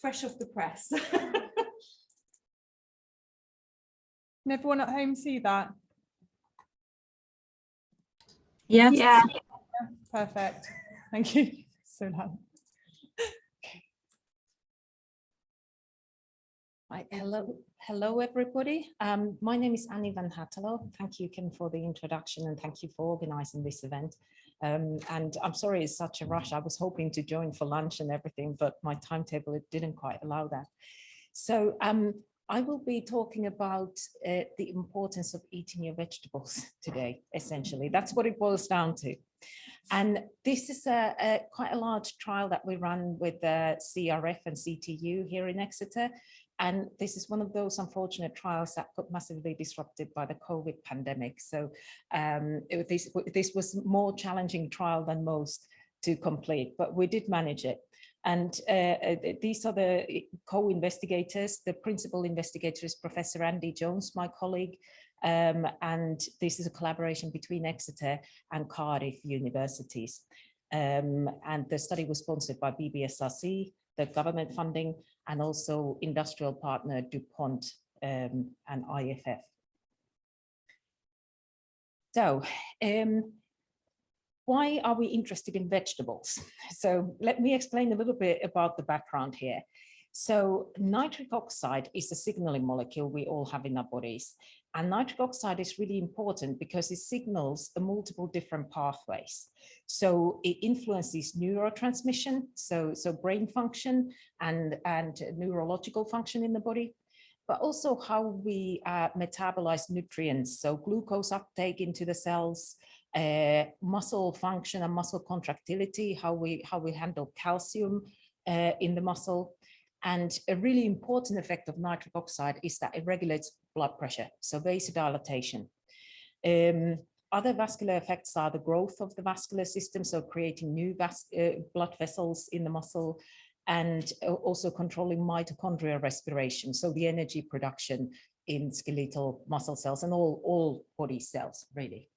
fresh off the press. Can everyone at home see that? Yes. Yeah. Perfect. Thank you. So loud. Right, hello everybody. My name is Anni Vanhatalo. Thank you, Kim, for the introduction, and thank you for organizing this event. And I'm sorry it's such a rush. I was hoping to join for lunch and everything, but my timetable didn't quite allow that. So I will be talking about the importance of eating your vegetables today, essentially. That's what it boils down to. And this is quite a large trial that we run with CRF and CTU here in Exeter. And this is one of those unfortunate trials that got massively disrupted by the COVID pandemic. So this was a more challenging trial than most to complete, but we did manage it. And these are the co-investigators. The principal investigator is Professor Andy Jones, my colleague. And this is a collaboration between Exeter and Cardiff universities. And the study was sponsored by BBSRC, the government funding, and also industrial partner DuPont and IFF. So, why are we interested in vegetables? So let me explain a little bit about the background here. So nitric oxide is a signaling molecule we all have in our bodies. And nitric oxide is really important because it signals multiple different pathways. So it influences neurotransmission, so brain function and neurological function in the body, but also how we metabolize nutrients. So glucose uptake into the cells, muscle function and muscle contractility, how we handle calcium in the muscle. And a really important effect of nitric oxide is that it regulates blood pressure, so vasodilatation. Other vascular effects are the growth of the vascular system, so creating new blood vessels in the muscle, and also controlling mitochondrial respiration, so the energy production in skeletal muscle cells and all body cells, really.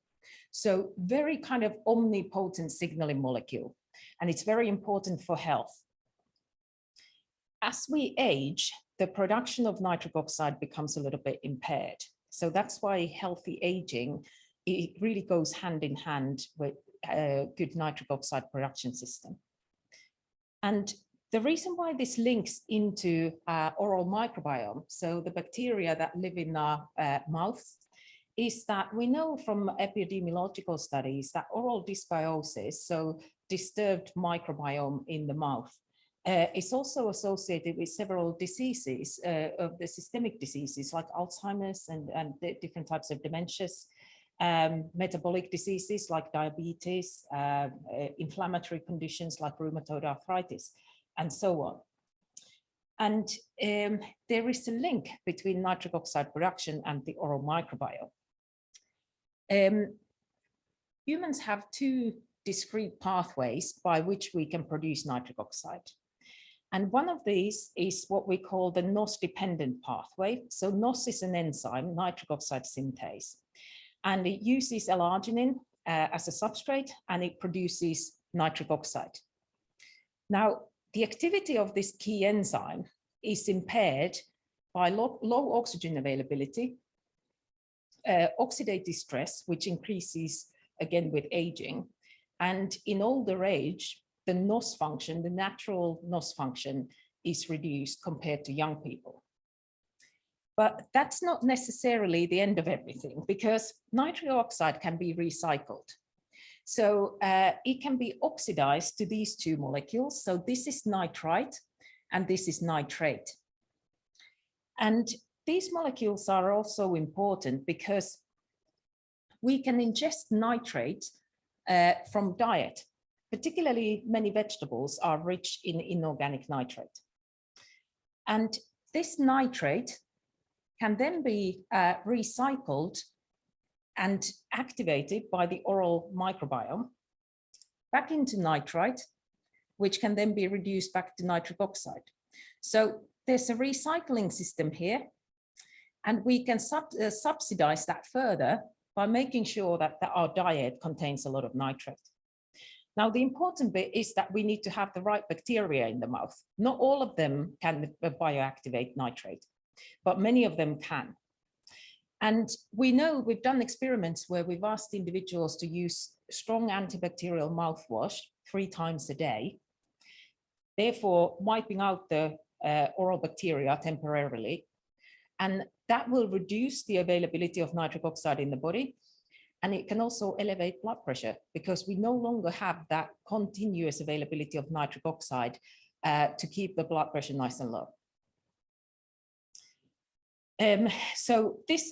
So very kind of omnipotent signaling molecule, and it's very important for health. As we age, the production of nitric oxide becomes a little bit impaired. So that's why healthy aging, it really goes hand in hand with a good nitric oxide production system. And the reason why this links into oral microbiome, so the bacteria that live in our mouths, is that we know from epidemiological studies that oral dysbiosis, so disturbed microbiome in the mouth, is also associated with several diseases of the systemic diseases like Alzheimer's and the different types of dementias, metabolic diseases like diabetes, inflammatory conditions like rheumatoid arthritis, and so on. And there is a link between nitric oxide production and the oral microbiome. Humans have two discrete pathways by which we can produce nitric oxide. And one of these is what we call the NOS-dependent pathway. So NOS is an enzyme, nitric oxide synthase, and it uses L-arginine as a substrate, and it produces nitric oxide. Now, the activity of this key enzyme is impaired by low oxygen availability, oxidative stress, which increases again with aging, and in older age, the NOS function, the natural NOS function, is reduced compared to young people. But that's not necessarily the end of everything, because nitric oxide can be recycled. So it can be oxidized to these two molecules. So this is nitrite and this is nitrate. And these molecules are also important because we can ingest nitrate from diet. Particularly, many vegetables are rich in inorganic nitrate. And this nitrate can then be recycled and activated by the oral microbiome back into nitrite, which can then be reduced back to nitric oxide. So there's a recycling system here, and we can subsidize that further by making sure that our diet contains a lot of nitrate. Now, the important bit is that we need to have the right bacteria in the mouth. Not all of them can bioactivate nitrate, but many of them can. And we know we've done experiments where we've asked individuals to use strong antibacterial mouthwash 3 times a day, therefore wiping out the oral bacteria temporarily. And that will reduce the availability of nitric oxide in the body. And it can also elevate blood pressure because we no longer have that continuous availability of nitric oxide to keep the blood pressure nice and low. So this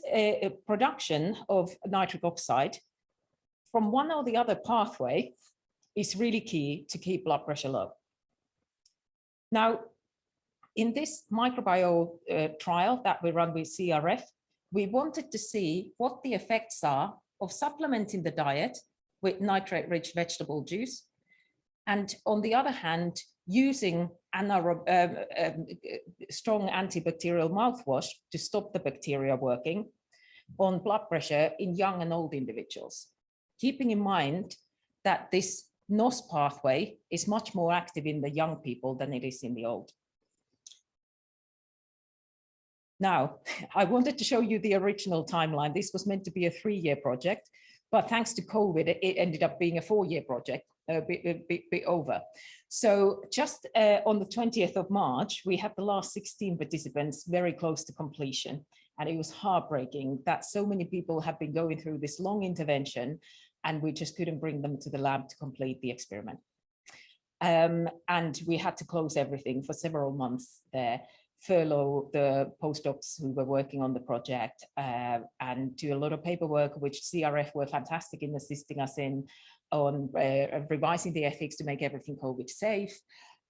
production of nitric oxide from one or the other pathway is really key to keep blood pressure low. Now, in this microbiome trial that we run with CRF, we wanted to see what the effects are of supplementing the diet with nitrate-rich vegetable juice, and on the other hand, using strong antibacterial mouthwash to stop the bacteria working on blood pressure in young and old individuals. Keeping in mind that this NOS pathway is much more active in the young people than it is in the old. Now, I wanted to show you the original timeline. This was meant to be a 3-year project, but thanks to COVID, it ended up being a 4-year project, a bit over. So just on the 20th of March, we had the last 16 participants very close to completion. And it was heartbreaking that so many people have been going through this long intervention and we just couldn't bring them to the lab to complete the experiment. And we had to close everything for several months there, furlough the postdocs who were working on the project, and do a lot of paperwork, which CRF were fantastic in assisting us in on revising the ethics to make everything COVID safe,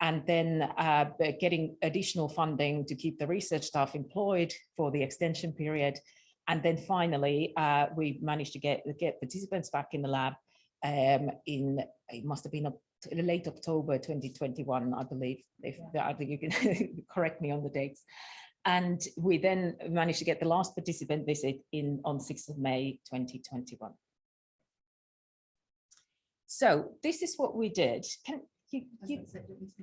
and then getting additional funding to keep the research staff employed for the extension period. And then finally, we managed to get participants back in the lab in, it must have been late October 2021, I believe, if I think you can correct me on the dates. And we then managed to get the last participant visit in on 6th of May 2021. So this is what we did. Can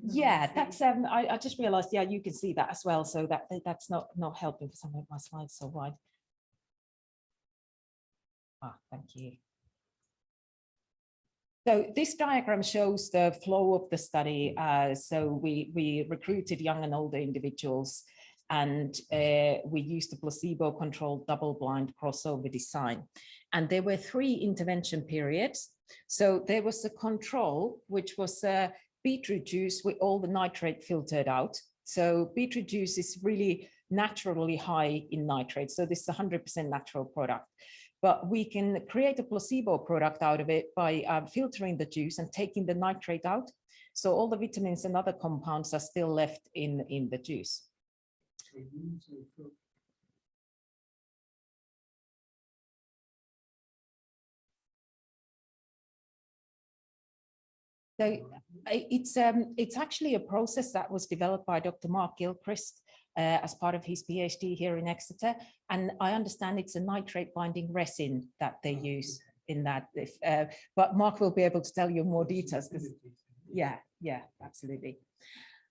yeah, that's I just realized, yeah, you can see that as well. So that's not helping because I'm my slides so wide. Ah, thank you. So this diagram shows the flow of the study. So we recruited young and older individuals, and we used a placebo-controlled double-blind crossover design. And there were 3 intervention periods. So there was a control, which was beetroot juice with all the nitrate filtered out. So beetroot juice is really naturally high in nitrate. So this is a 100% natural product. But we can create a placebo product out of it by filtering the juice and taking the nitrate out. So all the vitamins and other compounds are still left in the juice. So it's actually a process that was developed by Dr. Mark Gilchrist as part of his PhD here in Exeter. And I understand it's a nitrate binding resin that they use in that. But Mark will be able to tell you more details. Yeah, absolutely.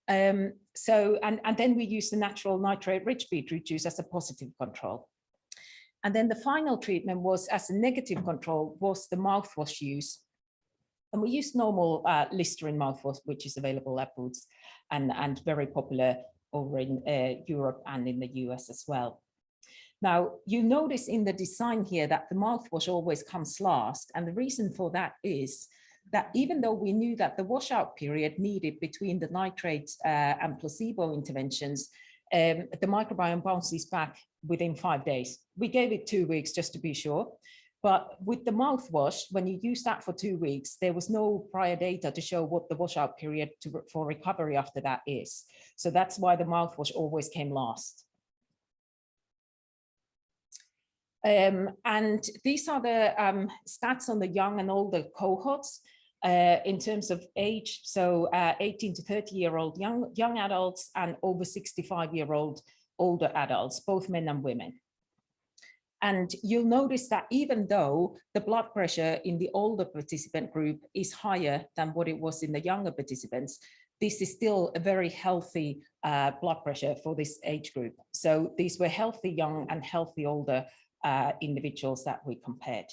So, and then we use the natural nitrate-rich beetroot juice as a positive control. And then the final treatment was, as a negative control, was the mouthwash use. And we used normal Listerine mouthwash, which is available at Boots and very popular over in Europe and in the US as well. Now, you notice in the design here that the mouthwash always comes last. And the reason for that is that even though we knew that the washout period needed between the nitrate and placebo interventions, the microbiome bounces back within 5 days. We gave it 2 weeks just to be sure. But with the mouthwash, when you use that for 2 weeks, there was no prior data to show what the washout period for recovery after that is. So that's why the mouthwash always came last. And these are the stats on the young and older cohorts in terms of age. So 18 to 30-year-old young adults and over 65-year-old older adults, both men and women. And you'll notice that even though the blood pressure in the older participant group is higher than what it was in the younger participants, this is still a very healthy blood pressure for this age group. So these were healthy young and healthy older individuals that we compared.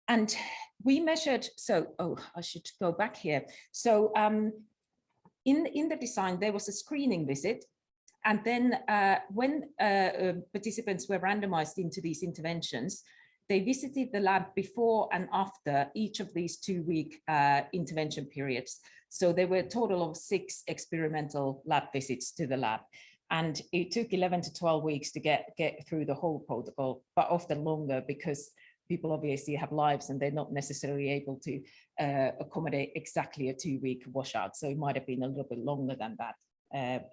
And we measured, I should go back here. So in the design, there was a screening visit. And then when participants were randomized into these interventions, they visited the lab before and after each of these 2-week intervention periods. So there were a total of 6 experimental lab visits to the lab. And it took 11 to 12 weeks to get through the whole protocol, but often longer because people obviously have lives and they're not necessarily able to accommodate exactly a 2-week washout. So it might have been a little bit longer than that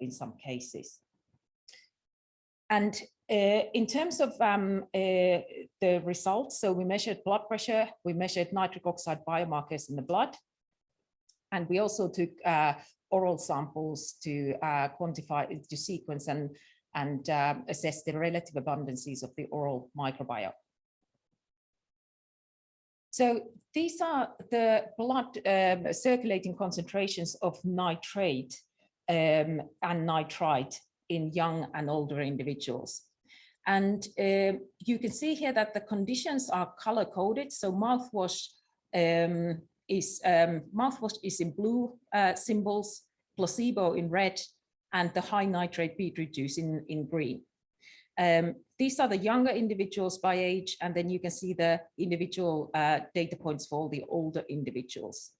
in some cases. And in terms of the results, so we measured blood pressure, we measured nitric oxide biomarkers in the blood, and we also took oral samples to quantify, to sequence and assess the relative abundances of the oral microbiome. So these are the blood circulating concentrations of nitrate and nitrite in young and older individuals. And you can see here that the conditions are color coded. So mouthwash is in blue symbols, placebo in red, and the high nitrate beetroot juice in green. These are the younger individuals by age, and then you can see the individual data points for all the older individuals.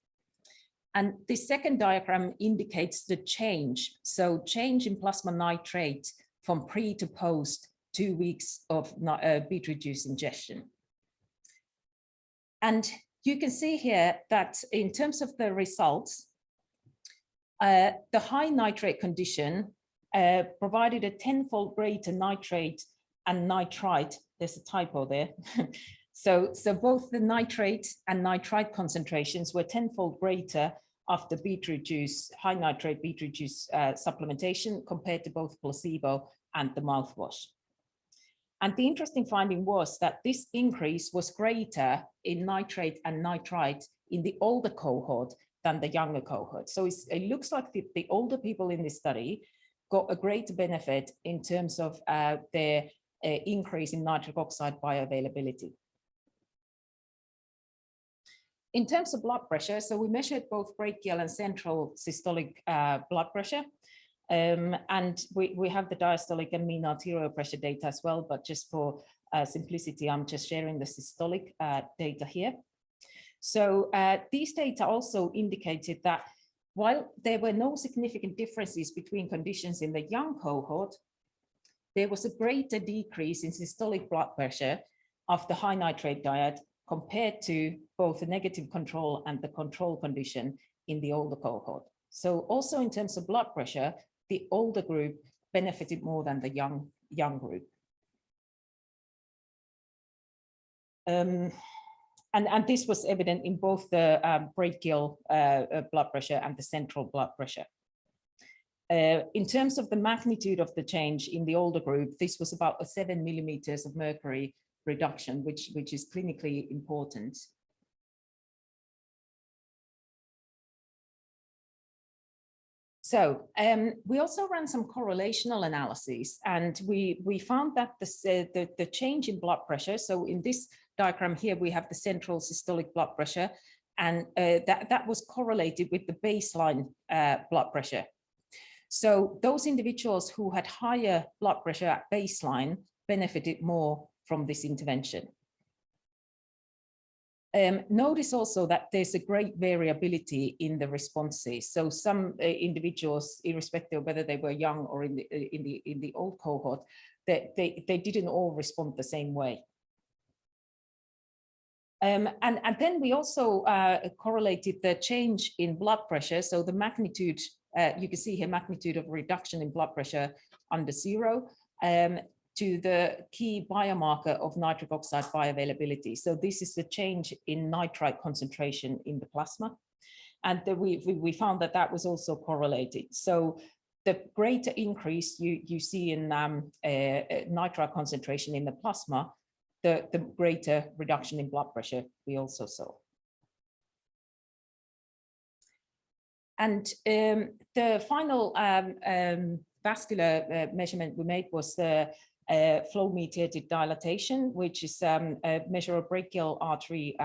And the second diagram indicates the change. So change in plasma nitrate from pre to post 2 weeks of beetroot juice ingestion. And you can see here that in terms of the results, the high nitrate condition provided a 10-fold greater nitrate and nitrite. There's a typo there. So both the nitrate and nitrite concentrations were 10-fold greater after beetroot juice, high nitrate beetroot juice supplementation compared to both placebo and the mouthwash. And the interesting finding was that this increase was greater in nitrate and nitrite in the older cohort than the younger cohort. So it looks like the older people in this study got a greater benefit in terms of their increase in nitric oxide bioavailability. In terms of blood pressure, so we measured both brachial and central systolic blood pressure. And we have the diastolic and mean arterial pressure data as well, but just for simplicity, I'm just sharing the systolic data here. So these data also indicated that while there were no significant differences between conditions in the young cohort, there was a greater decrease in systolic blood pressure of the high nitrate diet compared to both the negative control and the control condition in the older cohort. So also in terms of blood pressure, the older group benefited more than the young group. And this was evident in both the brachial blood pressure and the central blood pressure. In terms of the magnitude of the change in the older group, this was about 7 millimeters of mercury reduction, which is clinically important. So we also ran some correlational analyses, and we found that the change in blood pressure, so in this diagram here, we have the central systolic blood pressure, and that was correlated with the baseline blood pressure. So those individuals who had higher blood pressure at baseline benefited more from this intervention. Notice also that there's a great variability in the responses. So some individuals, irrespective of whether they were young or in the old cohort, they didn't all respond the same way. And then we also correlated the change in blood pressure. So the magnitude, you can see here, magnitude of reduction in blood pressure under 0. To the key biomarker of nitric oxide bioavailability. So this is the change in nitrite concentration in the plasma. And we found that that was also correlated. So the greater increase you see in nitrite concentration in the plasma, the greater reduction in blood pressure we also saw. And the final vascular measurement we made was the flow-mediated dilatation, which is a measure of brachial artery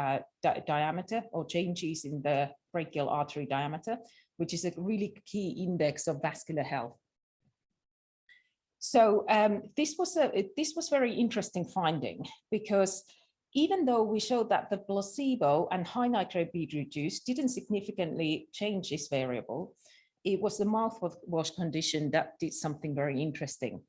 diameter, or changes in the brachial artery diameter, which is a really key index of vascular health. So this was very interesting finding, because even though we showed that the placebo and high nitrate beetroot juice didn't significantly change this variable, it was the mouthwash condition that did something very interesting.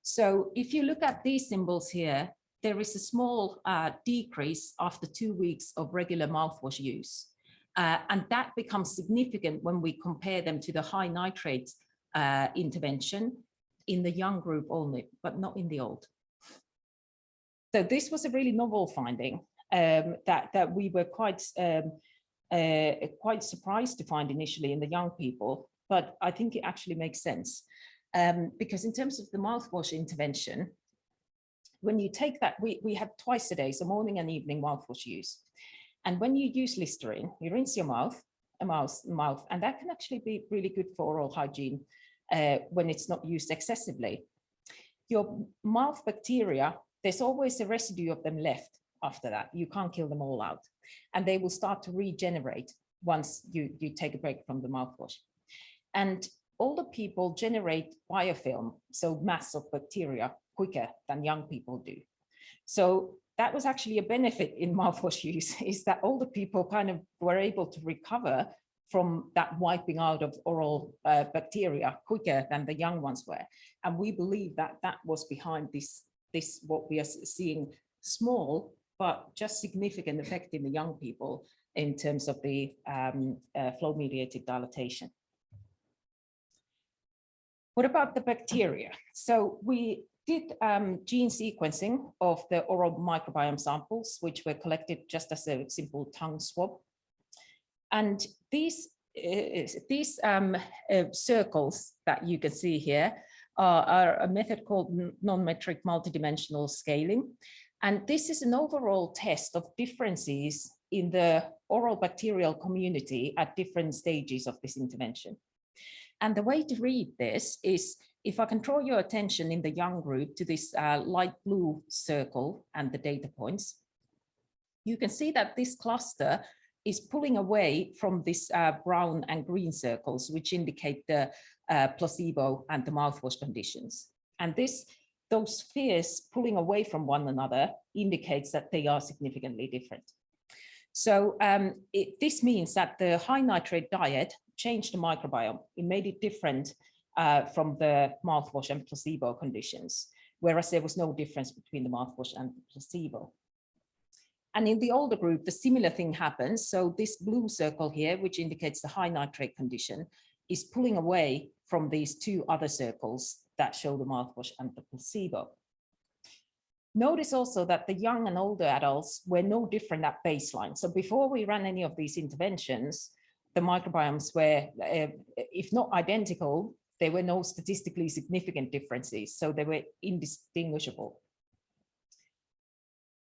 So if you look at these symbols here, there is a small decrease after 2 weeks of regular mouthwash use. And that becomes significant when we compare them to the high nitrate intervention in the young group only, but not in the old. So this was a really novel finding that we were quite surprised to find initially in the young people, but I think it actually makes sense. Because in terms of the mouthwash intervention, when you take that, we have twice a day, so morning and evening mouthwash use. And when you use Listerine, you rinse your mouth, and that can actually be really good for oral hygiene when it's not used excessively. Your mouth bacteria, there's always a residue of them left after that. You can't kill them all out. And they will start to regenerate once you take a break from the mouthwash. And older people generate biofilm, so mass of bacteria, quicker than young people do. So that was actually a benefit in mouthwash use, is that older people kind of were able to recover from that wiping out of oral bacteria quicker than the young ones were. And we believe that that was behind this what we are seeing, small, but just significant effect in the young people in terms of the flow-mediated dilatation. What about the bacteria? So we did gene sequencing of the oral microbiome samples, which were collected just as a simple tongue swab. And these circles that you can see here are a method called non-metric multidimensional scaling. And this is an overall test of differences in the oral bacterial community at different stages of this intervention. And the way to read this is, if I can draw your attention in the young group to this light blue circle and the data points, you can see that this cluster is pulling away from this brown and green circles, which indicate the placebo and the mouthwash conditions. And those spheres pulling away from one another indicates that they are significantly different. So this means that the high nitrate diet changed the microbiome. It made it different from the mouthwash and placebo conditions, whereas there was no difference between the mouthwash and the placebo. And in the older group, the similar thing happens. So this blue circle here, which indicates the high nitrate condition, is pulling away from these two other circles that show the mouthwash and the placebo. Notice also that the young and older adults were no different at baseline. So before we ran any of these interventions, the microbiomes were, if not identical, there were no statistically significant differences. So they were indistinguishable.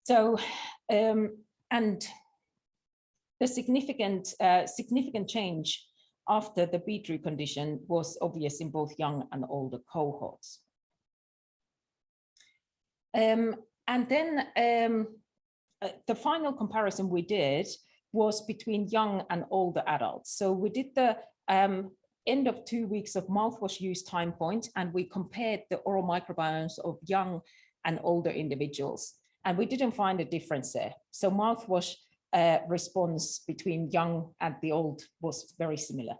So, and the significant change after the beetroot condition was obvious in both young and older cohorts. And then the final comparison we did was between young and older adults. So we did the end of 2 weeks of mouthwash use time point, and we compared the oral microbiomes of young and older individuals. And we didn't find a difference there. So mouthwash response between young and the old was very similar.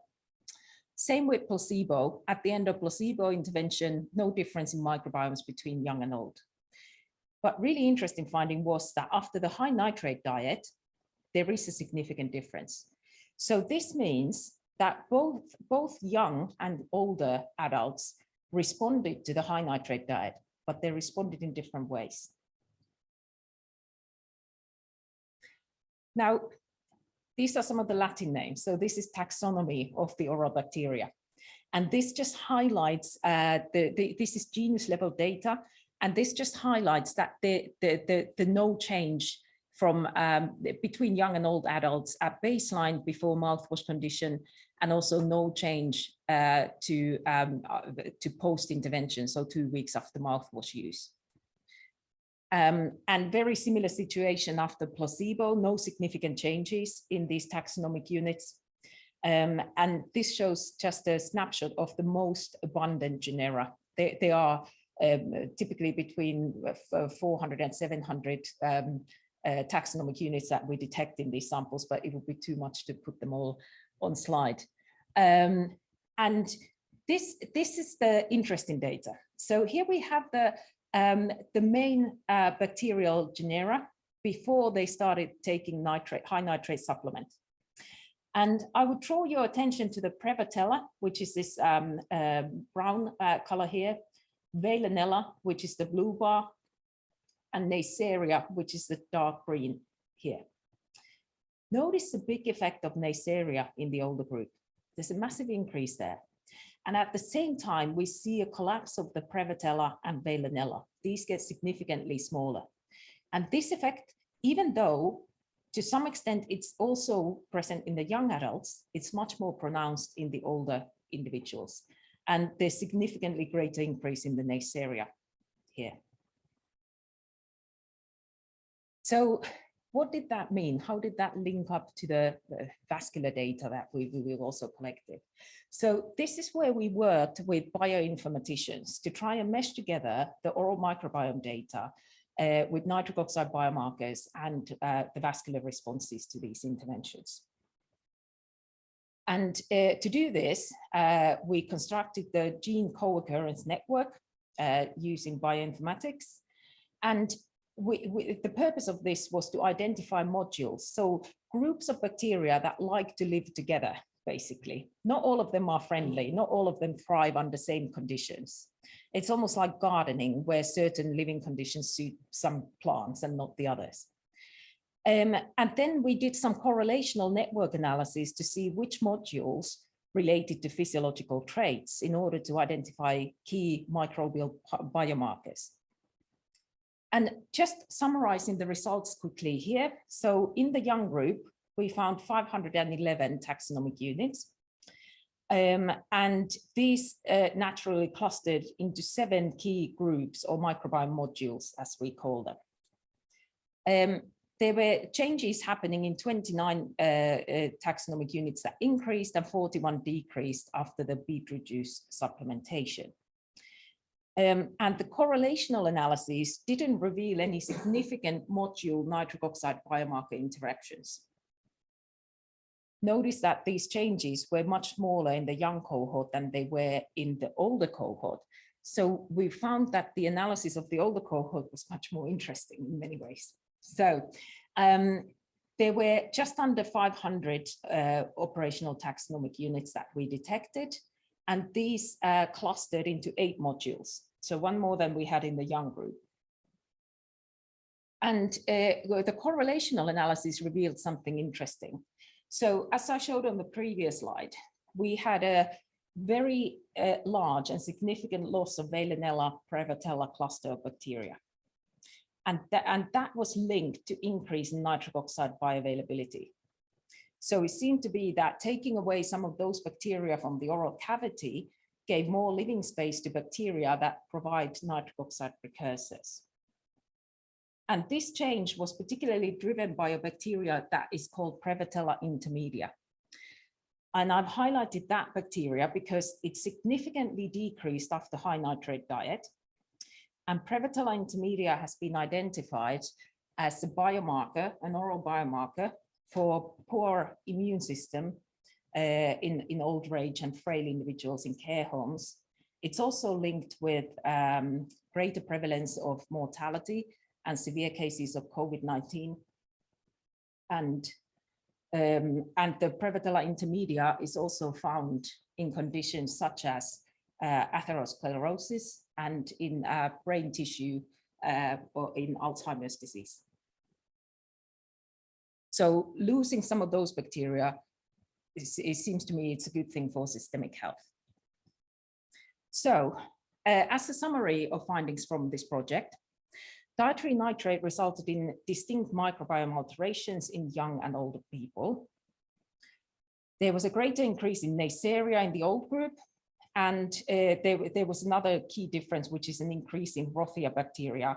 Same with placebo. At the end of placebo intervention, no difference in microbiomes between young and old. But really interesting finding was that after the high nitrate diet, there is a significant difference. So this means that both young and older adults responded to the high nitrate diet, but they responded in different ways. Now, these are some of the Latin names. So this is taxonomy of the oral bacteria. And this just highlights, this is genus level data, and this just highlights that the no change from between young and old adults at baseline before mouthwash condition, and also no change to post-intervention, so 2 weeks after mouthwash use. And very similar situation after placebo, no significant changes in these taxonomic units. And this shows just a snapshot of the most abundant genera. They are typically between 400 and 700 taxonomic units that we detect in these samples, but it would be too much to put them all on slide. And this is the interesting data. So here we have the main bacterial genera before they started taking high nitrate supplement. And I would draw your attention to the Prevotella, which is this brown color here, Veilonella, which is the blue bar, and Neisseria, which is the dark green here. Notice the big effect of Neisseria in the older group. There's a massive increase there. And at the same time, we see a collapse of the Prevotella and Veilonella. These get significantly smaller. And this effect, even though to some extent it's also present in the young adults, it's much more pronounced in the older individuals. And there's significantly greater increase in the Neisseria here. So what did that mean? How did that link up to the vascular data that we also collected? So this is where we worked with bioinformaticians to try and mesh together the oral microbiome data with nitric oxide biomarkers and the vascular responses to these interventions. And to do this, we constructed the gene co-occurrence network using bioinformatics. And the purpose of this was to identify modules, so groups of bacteria that like to live together, basically. Not all of them are friendly, not all of them thrive under same conditions. It's almost like gardening, where certain living conditions suit some plants and not the others. And then we did some correlational network analysis to see which modules related to physiological traits in order to identify key microbial biomarkers. And just summarizing the results quickly here. So in the young group, we found 511 taxonomic units. And these naturally clustered into 7 key groups or microbiome modules, as we call them. There were changes happening in 29 taxonomic units that increased and 41 decreased after the beetroot juice supplementation. And the correlational analysis didn't reveal any significant module nitric oxide biomarker interactions. Notice that these changes were much smaller in the young cohort than they were in the older cohort. So we found that the analysis of the older cohort was much more interesting in many ways. So there were just under 500 operational taxonomic units that we detected, and these clustered into 8 modules. So 1 more than we had in the young group. And the correlational analysis revealed something interesting. So as I showed on the previous slide, we had a very large and significant loss of Veilonella Prevotella cluster of bacteria. And that was linked to increase in nitric oxide bioavailability. So it seemed to be that taking away some of those bacteria from the oral cavity gave more living space to bacteria that provide nitric oxide precursors. And this change was particularly driven by a bacteria that is called Prevotella intermedia. And I've highlighted that bacteria because it significantly decreased after high nitrate diet. And Prevotella intermedia has been identified as a biomarker, an oral biomarker for poor immune system in old age and frail individuals in care homes. It's also linked with greater prevalence of mortality and severe cases of COVID-19. And the Prevotella intermedia is also found in conditions such as atherosclerosis and in brain tissue or in Alzheimer's disease. So losing some of those bacteria, it seems to me it's a good thing for systemic health. So as a summary of findings from this project, dietary nitrate resulted in distinct microbiome alterations in young and older people. There was a greater increase in Neisseria in the old group, and there was another key difference, which is an increase in Rothia bacteria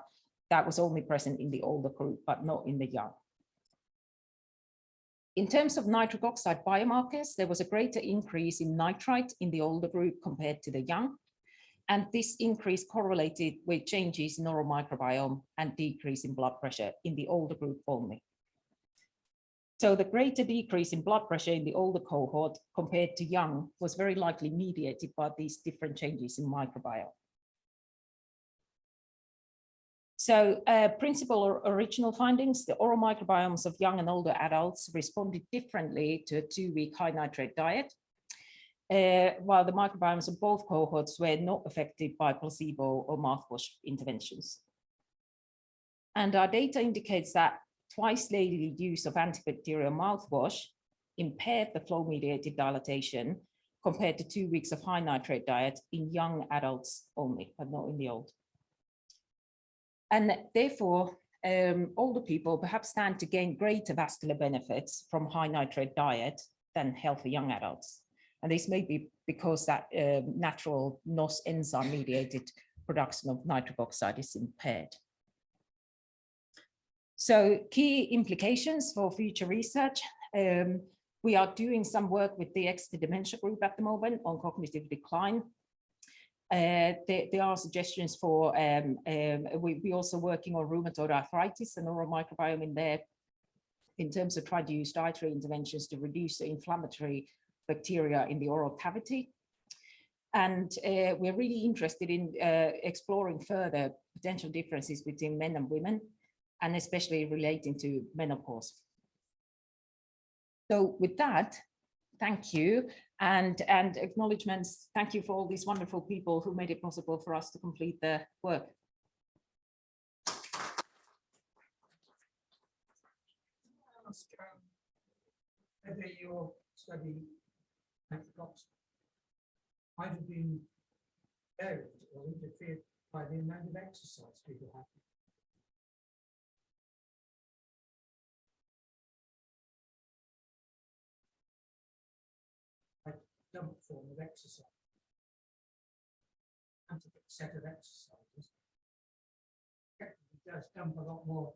that was only present in the older group, but not in the young. In terms of nitric oxide biomarkers, there was a greater increase in nitrite in the older group compared to the young. And this increase correlated with changes in oral microbiome and decrease in blood pressure in the older group only. So the greater decrease in blood pressure in the older cohort compared to young was very likely mediated by these different changes in microbiome. So principal or original findings, the oral microbiomes of young and older adults responded differently to a 2-week high nitrate diet, while the microbiomes of both cohorts were not affected by placebo or mouthwash interventions. And our data indicates that twice daily use of antibacterial mouthwash impaired the flow-mediated dilatation compared to 2 weeks of high nitrate diet in young adults only, but not in the old. And therefore, older people perhaps stand to gain greater vascular benefits from high nitrate diet than healthy young adults. And this may be because that natural NOS enzyme mediated production of nitric oxide is impaired. So key implications for future research. We are doing some work with the Exeter Dementia Group at the moment on cognitive decline. There are suggestions for, we're also working on rheumatoid arthritis and oral microbiome in there in terms of trying to use dietary interventions to reduce the inflammatory bacteria in the oral cavity. And we're really interested in exploring further potential differences between men and women, and especially relating to menopause. So with that, thank you, and acknowledgements. Thank you for all these wonderful people who made it possible for us to complete the work. Whether your study nitric oxide might have been varied or interfered by the amount of exercise people have. Dump form of exercise, set of exercises, it does dump a lot more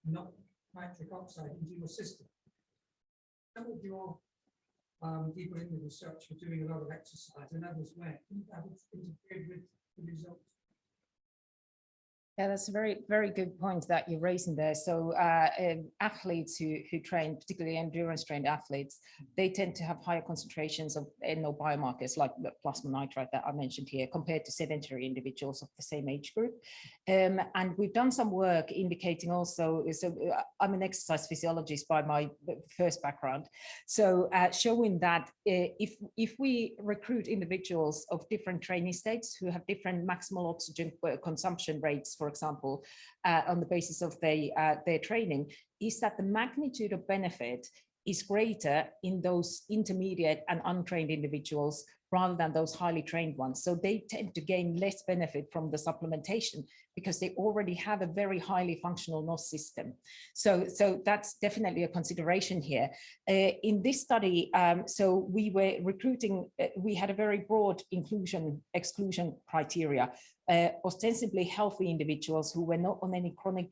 nitric oxide into your system. Some of your people in the research were doing a lot of exercise, and others weren't. That would interfere with the results. Yeah, that's a very, very good point that you're raising there. So athletes who train, particularly endurance trained athletes, they tend to have higher concentrations of NO biomarkers like the plasma nitrite that I mentioned here compared to sedentary individuals of the same age group. And we've done some work indicating also, so I'm an exercise physiologist by my first background. So showing that if we recruit individuals of different training states who have different maximal oxygen consumption rates, for example, on the basis of their training, is that the magnitude of benefit is greater in those intermediate and untrained individuals rather than those highly trained ones. So they tend to gain less benefit from the supplementation because they already have a very highly functional NOS system. So that's definitely a consideration here. In this study, so we were recruiting, we had a very broad inclusion-exclusion criteria, ostensibly healthy individuals who were not on any chronic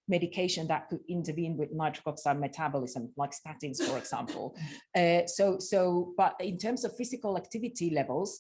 medication that could intervene with nitric oxide metabolism, like statins, for example. But in terms of physical activity levels,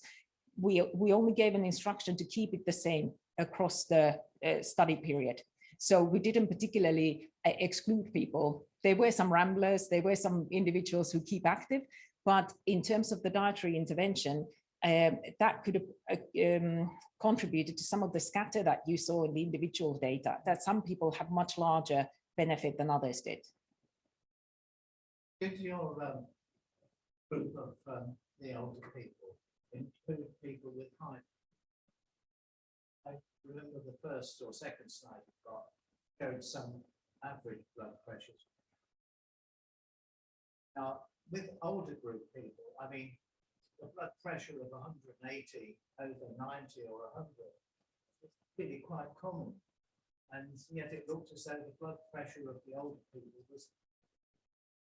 we only gave an instruction to keep it the same across the study period. So we didn't particularly exclude people. There were some ramblers, there were some individuals who keep active, but in terms of the dietary intervention, that could have contributed to some of the scatter that you saw in the individual data, that some people have much larger benefit than others did. Did your group of the older people include people with high? I remember the first or second slide you got showed some average blood pressures. Now, with older group people, I mean, the blood pressure of 180 over 90 or 100 is really quite common. And yet it looked as though the blood pressure of the older people was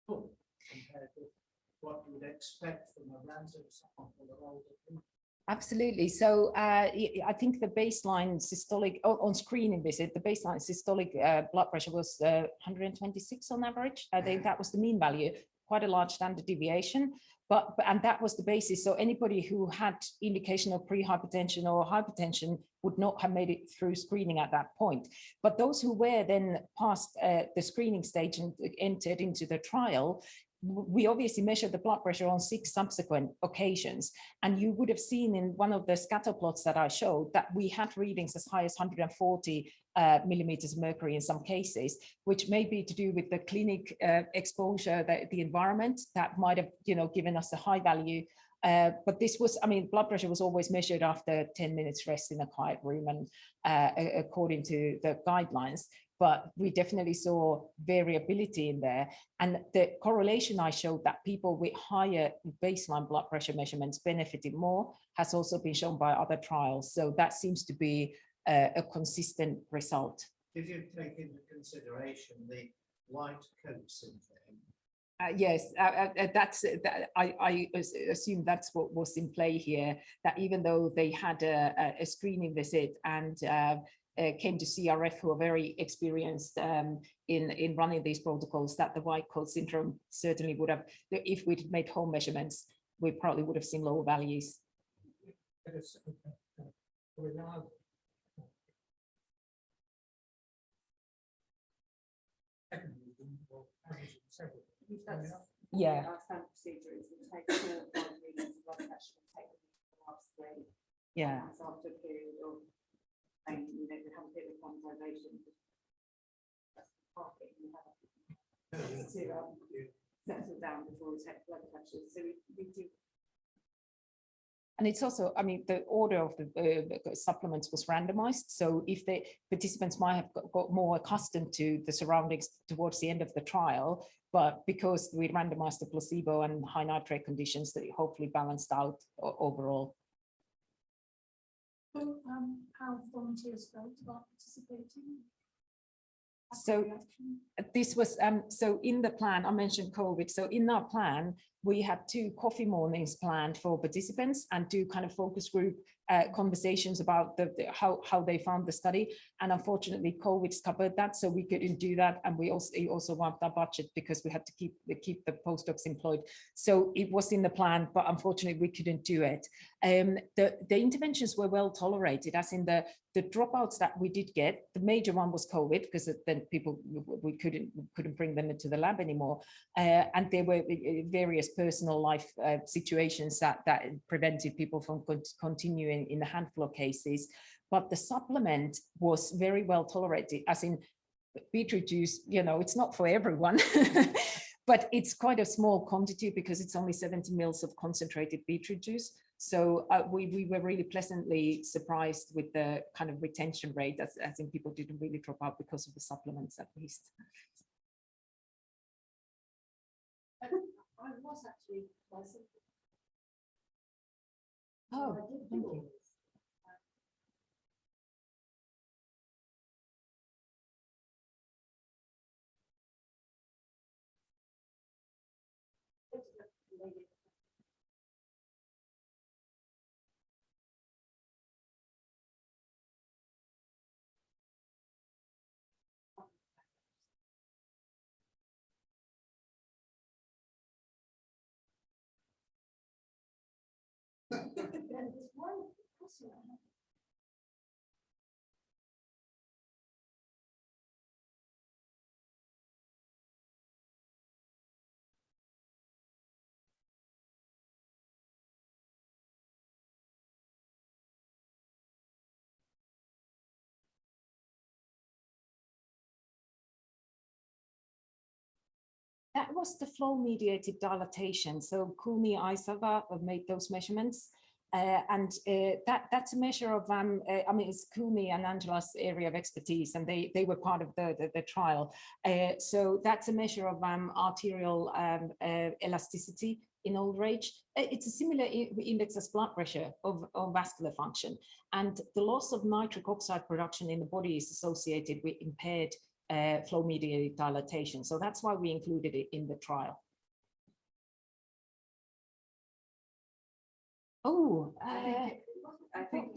good compared with what you would expect from a random sample of older people. Absolutely. So I think the baseline systolic on screening visit, the baseline systolic blood pressure was 126 on average. I think that was the mean value, quite a large standard deviation. And that was the basis. So anybody who had indication of pre-hypertension or hypertension would not have made it through screening at that point. But those who were then past the screening stage and entered into the trial, we obviously measured the blood pressure on 6 subsequent occasions. And you would have seen in one of the scatter plots that I showed that we had readings as high as 140 millimeters of mercury in some cases, which may be to do with the clinic exposure, the environment that might have, given us a high value. But this was, blood pressure was always measured after 10 minutes rest in a quiet room and according to the guidelines. But we definitely saw variability in there. And the correlation I showed that people with higher baseline blood pressure measurements benefited more has also been shown by other trials. So that seems to be a consistent result. Did you take into consideration the white coat syndrome? Yes, I assume that's what was in play here, that even though they had a screening visit and came to CRF who are very experienced in running these protocols, that the white coat syndrome certainly would have, if we'd made home measurements, we probably would have seen lower values. Yeah. Our standard procedure is to take 4 blood readings of blood pressure and take them for the last 3. Yeah. And that's after a period of, we have a bit of quantization. That's the pocket, you have to settle down before we take blood pressure. So we do. And it's also, the order of the supplements was randomized. So if the participants might have got more accustomed to the surroundings towards the end of the trial, but because we randomized the placebo and high nitrate conditions, that hopefully balanced out overall. So, how volunteers felt about participating? So this was, so in the plan, I mentioned COVID. So in our plan, we had 2 coffee mornings planned for participants and 2 kind of focus group conversations about how they found the study. And unfortunately, COVID scuppered that, so we couldn't do that. And we also wiped our budget because we had to keep the postdocs employed. So it was in the plan, but unfortunately, we couldn't do it. The interventions were well tolerated, as in the dropouts that we did get. The major one was COVID, because then people, we couldn't bring them into the lab anymore. And there were various personal life situations that prevented people from continuing in a handful of cases. But the supplement was very well tolerated, as in beetroot juice, it's not for everyone. But it's quite a small quantity because it's only 70 mils of concentrated beetroot juice. So we were really pleasantly surprised with the kind of retention rate, as in people didn't really drop out because of the supplements, at least. I was actually pleasant. Oh, I did thank do you. That was the flow-mediated dilatation. So Kumi Aisava made those measurements. That's a measure of, it's Kumi and Angela's area of expertise, and they were part of the trial. So that's a measure of arterial elasticity in older age. It's a similar index as blood pressure of vascular function. And the loss of nitric oxide production in the body is associated with impaired flow-mediated dilatation. So that's why we included it in the trial. Oh, I think.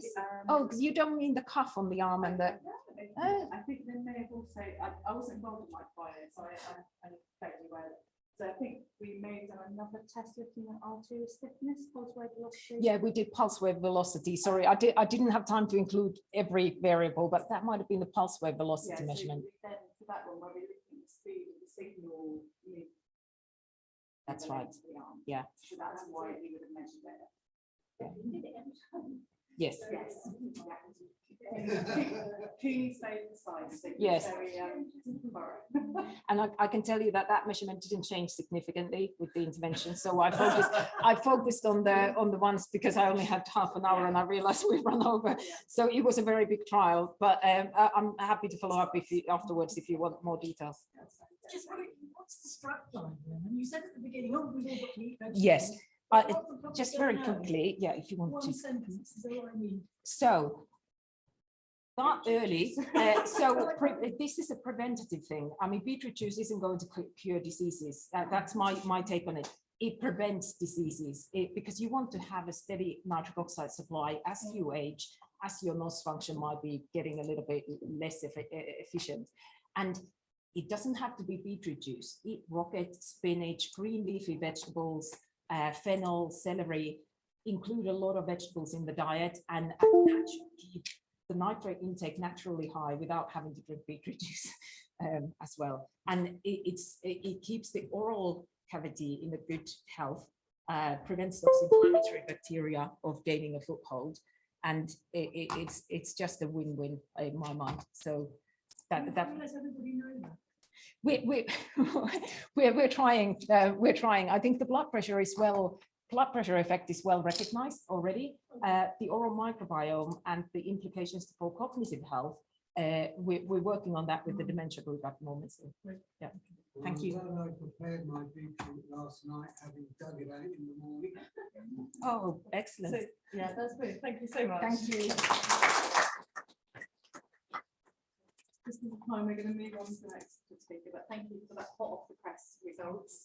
oh, because you don't mean the cuff on the arm and the. I think they may have also, I wasn't involved in microbiome, so I'm fairly aware. So I think we may have done another test looking at arterial stiffness, pulse wave velocity. Yeah, we did pulse wave velocity. Sorry, I didn't have time to include every variable, but that might have been the pulse wave velocity Yeah, measurement. So then for that one, where we're looking at the speed of the signal. That's right. Yeah. So that's why we would have measured it. Yes. Yes. Please stay precise. Yes. Very, And I can tell you that that measurement didn't change significantly with the intervention. So I focused on the ones because I only had half an hour and I realized we've run over. So it was a very big trial, but I'm happy to follow up afterwards if you want more details. Just quickly, what's the strap line then? And you said at the beginning, oh, we've all got to eat vegetables. Yes. What the public Just don't very know, quickly, yeah, if you want one to. sentence is all I need. So start early. This is a preventative thing. I mean, beetroot juice isn't going to cure diseases. That's my take on it. It prevents diseases because you want to have a steady nitric oxide supply as you age, as your nose function might be getting a little bit less efficient. And it doesn't have to be beetroot juice. Eat rocket, spinach, green leafy vegetables, fennel, celery. Include a lot of vegetables in the diet and keep the nitrate intake naturally high without having to drink beetroot juice as well. And it keeps the oral cavity in a good health, prevents those inflammatory bacteria of gaining a foothold. And it's just a win-win in my mind. So that Let everybody know that. we're trying. I think the blood pressure effect is well recognized already. The oral microbiome and the implications for cognitive health. We're working on that with the dementia group at the moment. So, yeah, thank you. I prepared my beetroot last night, having dug it out in the morning. Oh, excellent. So, yeah, that's good. Thank you so much. Thank you. This is the time we're going to move on to the next speaker, but thank you for that hot off the press results.